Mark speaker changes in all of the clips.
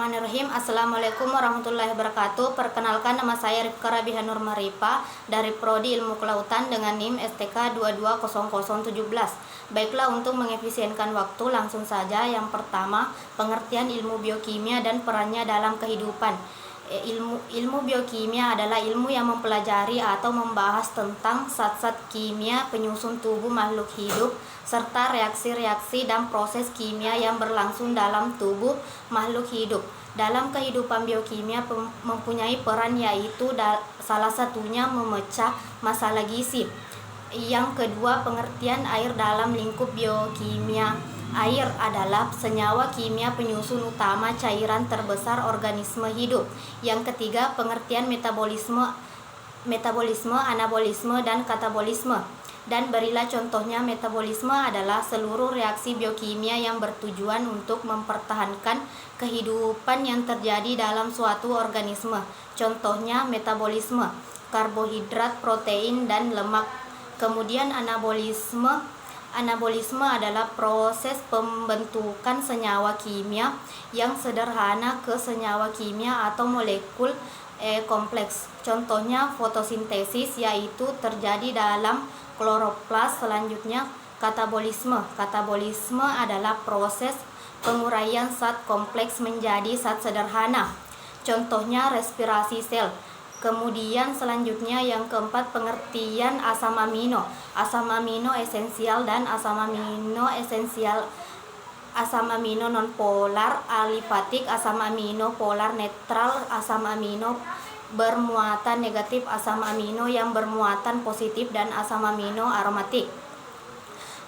Speaker 1: Bismillahirrahmanirrahim. Assalamualaikum warahmatullahi wabarakatuh. Perkenalkan, nama saya Rifka Rabiha Nur Maripa dari Prodi Ilmu Kelautan dengan NIM STK 220017. Baiklah, untuk mengefisienkan waktu langsung saja. Yang pertama, pengertian ilmu biokimia dan perannya dalam kehidupan. Ilmu biokimia adalah ilmu yang mempelajari atau membahas tentang zat-zat kimia penyusun tubuh makhluk hidup serta reaksi-reaksi dan proses kimia yang berlangsung dalam tubuh makhluk hidup. Dalam kehidupan biokimia mempunyai peran, yaitu salah satunya memecah masalah gizi. Yang kedua, pengertian air dalam lingkup biokimia. Air adalah senyawa kimia penyusun utama cairan terbesar organisme hidup. Yang ketiga, pengertian metabolisme, anabolisme, dan katabolisme. Dan berilah contohnya. Metabolisme adalah seluruh reaksi biokimia yang bertujuan untuk mempertahankan kehidupan yang terjadi dalam suatu organisme. Contohnya metabolisme, karbohidrat, protein, dan lemak. Kemudian Anabolisme adalah proses pembentukan senyawa kimia yang sederhana ke senyawa kimia atau molekul kompleks. Contohnya fotosintesis, yaitu terjadi dalam kloroplas. Selanjutnya katabolisme. Katabolisme adalah proses penguraian zat kompleks menjadi zat sederhana. Contohnya respirasi sel. Kemudian selanjutnya yang keempat, pengertian asam amino. Asam amino esensial dan asam amino esensial. Asam amino nonpolar alifatik, asam amino polar netral, asam amino bermuatan negatif, asam amino yang bermuatan positif, dan asam amino aromatik.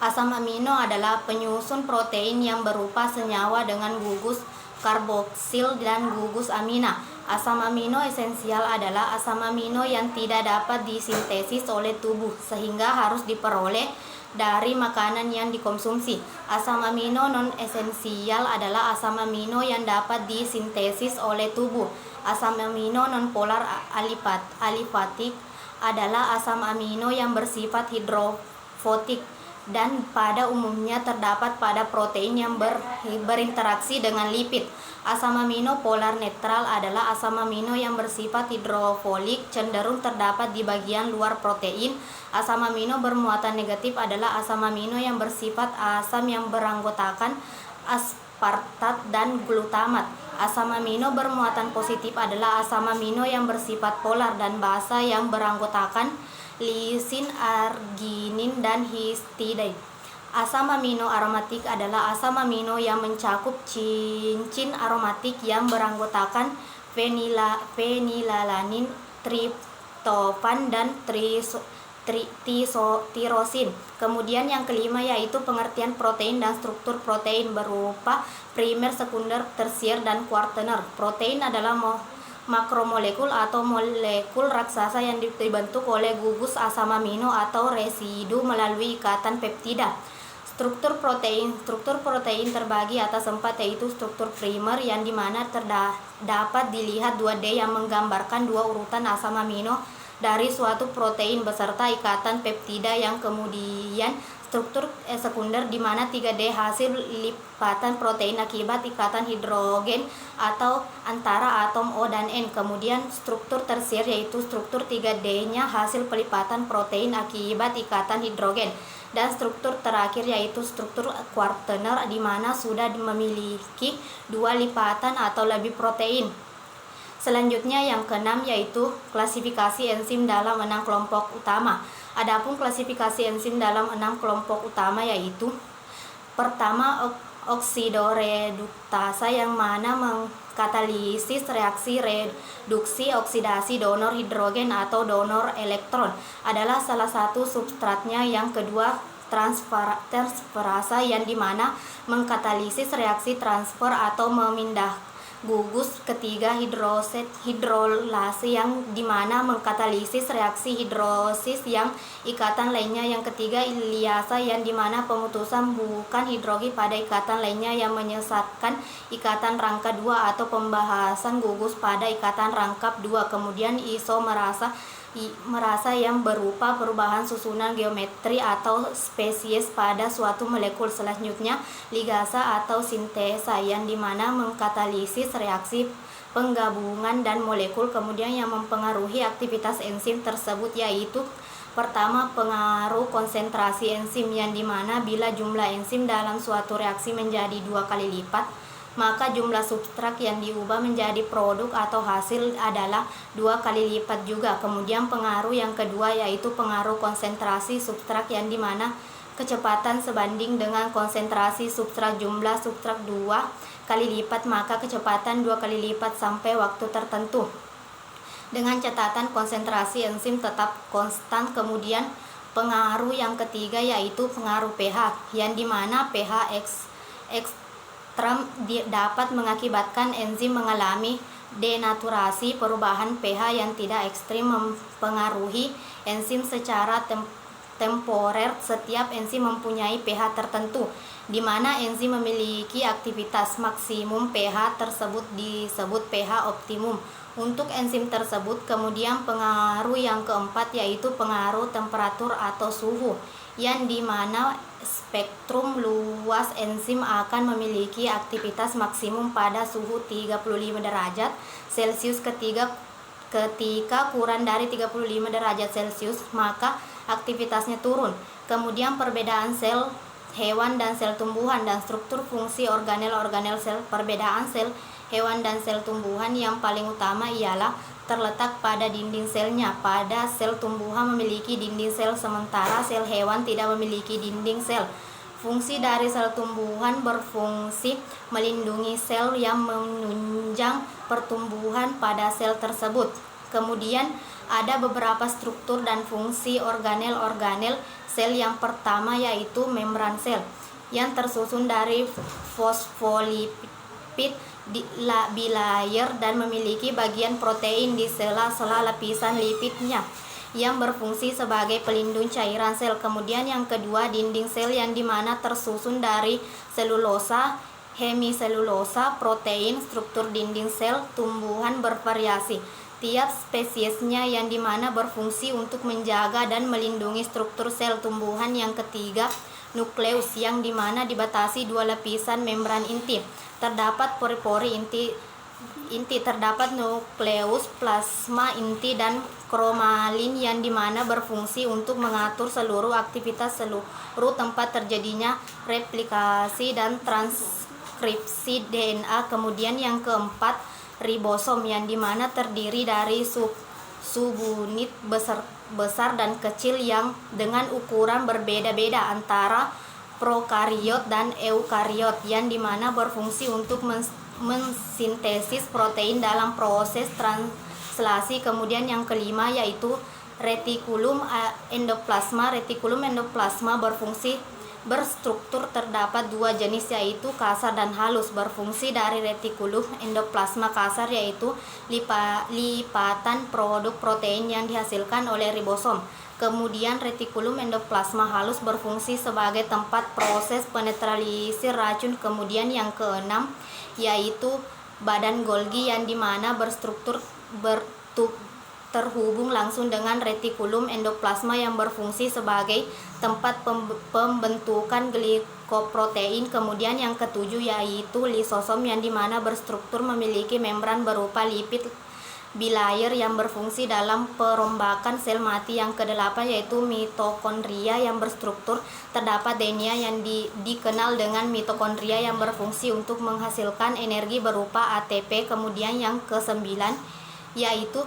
Speaker 1: Asam amino adalah penyusun protein yang berupa senyawa dengan gugus karboksil dan gugus amina. Asam amino esensial adalah asam amino yang tidak dapat disintesis oleh tubuh sehingga harus diperoleh dari makanan yang dikonsumsi. Asam amino non esensial adalah asam amino yang dapat disintesis oleh tubuh. Asam amino non polar alifatik adalah asam amino yang bersifat hidrofotik dan pada umumnya terdapat pada protein yang berinteraksi dengan lipid. Asam amino polar netral adalah asam amino yang bersifat hidrofolik, cenderung terdapat di bagian luar protein. Asam amino bermuatan negatif adalah asam amino yang bersifat asam yang beranggotakan aspartat dan glutamat. Asam amino bermuatan positif adalah asam amino yang bersifat polar dan basa yang beranggotakan lisin, arginin, dan histidine. Asam amino aromatik adalah asam amino yang mencakup cincin aromatik yang beranggotakan fenilalanin, triptofan, dan tirosin. Kemudian yang kelima yaitu pengertian protein dan struktur protein berupa primer, sekunder, tersier, dan kuartener. Protein adalah makromolekul atau molekul raksasa yang dibentuk oleh gugus asam amino atau residu melalui ikatan peptida. Struktur protein terbagi atas 4, yaitu struktur primer yang dimana dapat dilihat 2D yang menggambarkan 2 urutan asam amino dari suatu protein beserta ikatan peptida. Yang kemudian struktur sekunder di mana 3D hasil lipatan protein akibat ikatan hidrogen atau antara atom O dan N. Kemudian struktur tersier yaitu struktur 3D-nya hasil pelipatan protein akibat ikatan hidrogen. Dan struktur terakhir yaitu struktur kuartener di mana sudah memiliki 2 lipatan atau lebih protein. Selanjutnya yang keenam yaitu klasifikasi enzim dalam 6 kelompok utama. Adapun klasifikasi enzim dalam 6 kelompok utama yaitu: pertama, oksidoreduktasa yang mana mengkatalisis reaksi reduksi oksidasi donor hidrogen atau donor elektron adalah salah satu substratnya. Yang kedua, transferasa yang dimana mengkatalisis reaksi transfer atau memindah gugus. Ketiga, hidrolase yang dimana mengkatalisis reaksi hidrosis yang ikatan lainnya. Yang ketiga, liasa yang dimana pemutusan bukan hidrogen pada ikatan lainnya yang menyesatkan ikatan rangka 2 atau pembahasan gugus pada ikatan rangkap 2. Kemudian isomerasa merasa yang berupa perubahan susunan geometri atau spesies pada suatu molekul. Selanjutnya, ligasa atau sintesa yang dimana mengkatalisis reaksi penggabungan dan molekul, kemudian yang mempengaruhi aktivitas enzim tersebut yaitu pertama, pengaruh konsentrasi enzim yang dimana bila jumlah enzim dalam suatu reaksi menjadi 2 kali lipat, maka jumlah substrat yang diubah menjadi produk atau hasil adalah 2 kali lipat juga. Kemudian pengaruh yang kedua yaitu pengaruh konsentrasi substrat yang dimana kecepatan sebanding dengan konsentrasi substrat. Jumlah substrat 2 kali lipat, maka kecepatan 2 kali lipat sampai waktu tertentu, dengan catatan konsentrasi enzim tetap konstan. Kemudian pengaruh yang ketiga yaitu pengaruh pH, yang dimana pH ekstrem dapat mengakibatkan enzim mengalami denaturasi. Perubahan pH yang tidak ekstrim mempengaruhi enzim secara temporer. Setiap enzim mempunyai pH tertentu, di mana enzim memiliki aktivitas maksimum. pH tersebut disebut pH optimum untuk enzim tersebut. Kemudian pengaruh yang keempat yaitu pengaruh temperatur atau suhu, yang dimana spektrum luas enzim akan memiliki aktivitas maksimum pada suhu 35 derajat Celcius. Ketika kurang dari 35 derajat Celcius, maka aktivitasnya turun. Kemudian perbedaan sel hewan dan sel tumbuhan dan struktur fungsi organel sel. Perbedaan sel hewan dan sel tumbuhan yang paling utama ialah terletak pada dinding selnya. Pada sel tumbuhan memiliki dinding sel, sementara sel hewan tidak memiliki dinding sel. Fungsi dari sel tumbuhan berfungsi melindungi sel yang menunjang pertumbuhan pada sel tersebut. Kemudian ada beberapa struktur dan fungsi organel sel. Yang pertama yaitu membran sel, yang tersusun dari fosfolipid bilayer dan memiliki bagian protein di sela-sela lapisan lipidnya yang berfungsi sebagai pelindung cairan sel. Kemudian yang kedua, dinding sel, yang dimana tersusun dari selulosa, hemiselulosa, protein. Struktur dinding sel tumbuhan bervariasi tiap spesiesnya, yang dimana berfungsi untuk menjaga dan melindungi struktur sel tumbuhan. Yang ketiga, nukleus, yang dimana dibatasi 2 lapisan membran inti. Terdapat pori-pori inti, terdapat nukleus, plasma inti, dan kromalin, yang dimana berfungsi untuk mengatur seluruh aktivitas seluruh tempat terjadinya replikasi dan transkripsi DNA. Kemudian yang keempat, ribosom, yang dimana terdiri dari subunit besar dan kecil yang dengan ukuran berbeda-beda antara prokariot dan eukariot, yang dimana berfungsi untuk mensintesis protein dalam proses translasi. Kemudian yang kelima yaitu retikulum endoplasma. Retikulum endoplasma berstruktur, terdapat 2 jenis yaitu kasar dan halus. Berfungsi dari retikulum endoplasma kasar yaitu lipatan produk protein yang dihasilkan oleh ribosom. Kemudian retikulum endoplasma halus berfungsi sebagai tempat proses penetralisir racun. Kemudian yang keenam yaitu badan Golgi, yang dimana berstruktur terhubung langsung dengan retikulum endoplasma yang berfungsi sebagai tempat pembentukan glikoprotein. Kemudian yang ketujuh yaitu lisosom, yang dimana berstruktur memiliki membran berupa lipid bilayer yang berfungsi dalam perombakan sel mati. Yang kedelapan yaitu mitokondria, yang berstruktur, terdapat DNA yang dikenal dengan mitokondria yang berfungsi untuk menghasilkan energi berupa ATP. Kemudian yang kesembilan yaitu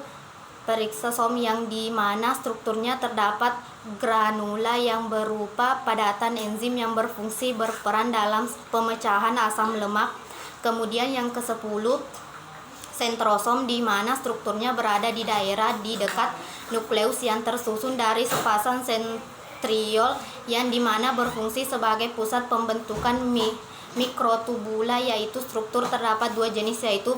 Speaker 1: peristosom, yang dimana strukturnya terdapat granula yang berupa padatan enzim yang berfungsi berperan dalam pemecahan asam lemak. Kemudian yang ke-10 sentrosom, di mana strukturnya berada di daerah di dekat nukleus yang tersusun dari sepasang sentriol, yang dimana berfungsi sebagai pusat pembentukan mikrotubula, yaitu struktur terdapat 2 jenis yaitu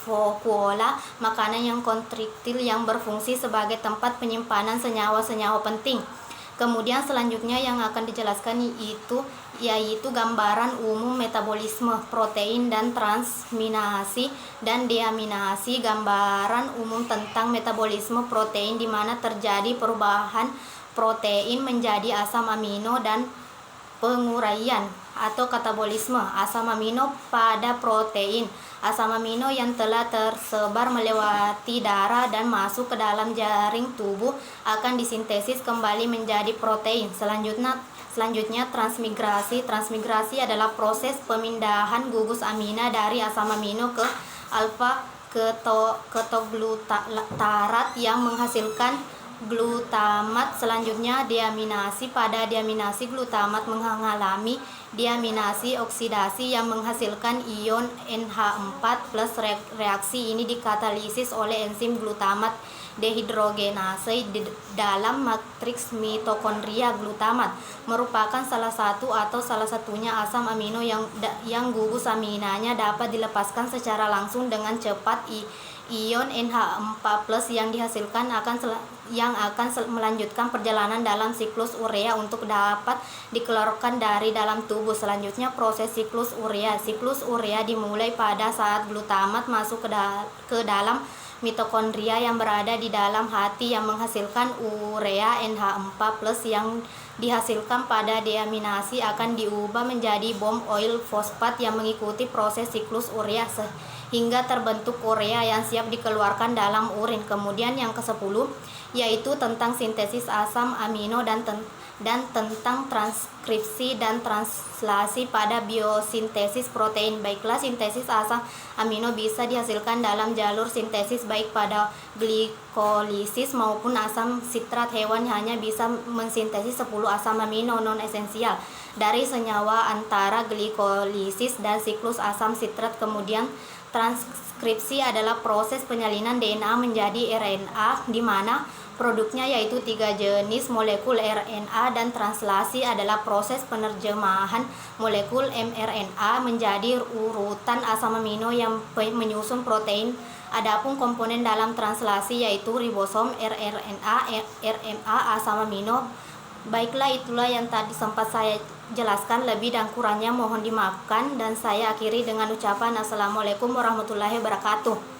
Speaker 1: vakuola makanan yang kontriktil yang berfungsi sebagai tempat penyimpanan senyawa-senyawa penting. Kemudian selanjutnya yang akan dijelaskan yaitu gambaran umum metabolisme protein dan transminasi dan deaminasi. Gambaran umum tentang metabolisme protein di mana terjadi perubahan protein menjadi asam amino dan penguraian atau katabolisme asam amino pada protein. Asam amino yang telah tersebar melewati darah dan masuk ke dalam jaring tubuh akan disintesis kembali menjadi protein. Selanjutnya transmigrasi. Transmigrasi adalah proses pemindahan gugus amina dari asam amino ke alfa ketoglutarat yang menghasilkan glutamat. Selanjutnya deaminasi. Pada deaminasi, glutamat mengalami deaminasi oksidasi yang menghasilkan ion NH4+. Reaksi ini dikatalisis oleh enzim glutamat dehidrogenase di dalam matriks mitokondria. Glutamat merupakan salah satu atau salah satunya asam amino yang gugus aminanya dapat dilepaskan secara langsung dengan cepat. Ion NH4+ yang dihasilkan yang akan melanjutkan perjalanan dalam siklus urea untuk dapat dikeluarkan dari dalam tubuh. Selanjutnya proses siklus urea. Siklus urea dimulai pada saat glutamat masuk ke dalam mitokondria yang berada di dalam hati yang menghasilkan urea. NH4+ yang dihasilkan pada deaminasi akan diubah menjadi bom oil fosfat yang mengikuti proses siklus urea hingga terbentuk urea yang siap dikeluarkan dalam urin. Kemudian yang ke-10 yaitu tentang sintesis asam amino dan tentang transkripsi dan translasi pada biosintesis protein. Baiklah, sintesis asam amino bisa dihasilkan dalam jalur sintesis baik pada glikolisis maupun asam sitrat. Hewan hanya bisa mensintesis 10 asam amino non esensial dari senyawa antara glikolisis dan siklus asam sitrat. Kemudian transkripsi adalah proses penyalinan DNA menjadi RNA di mana produknya yaitu 3 jenis molekul RNA, dan translasi adalah proses penerjemahan molekul mRNA menjadi urutan asam amino yang menyusun protein. Adapun komponen dalam translasi yaitu ribosom, rRNA, RNA, asam amino. Baiklah, itulah yang tadi sempat saya jelaskan. Lebih dan kurangnya mohon dimaafkan, dan saya akhiri dengan ucapan Assalamualaikum warahmatullahi wabarakatuh.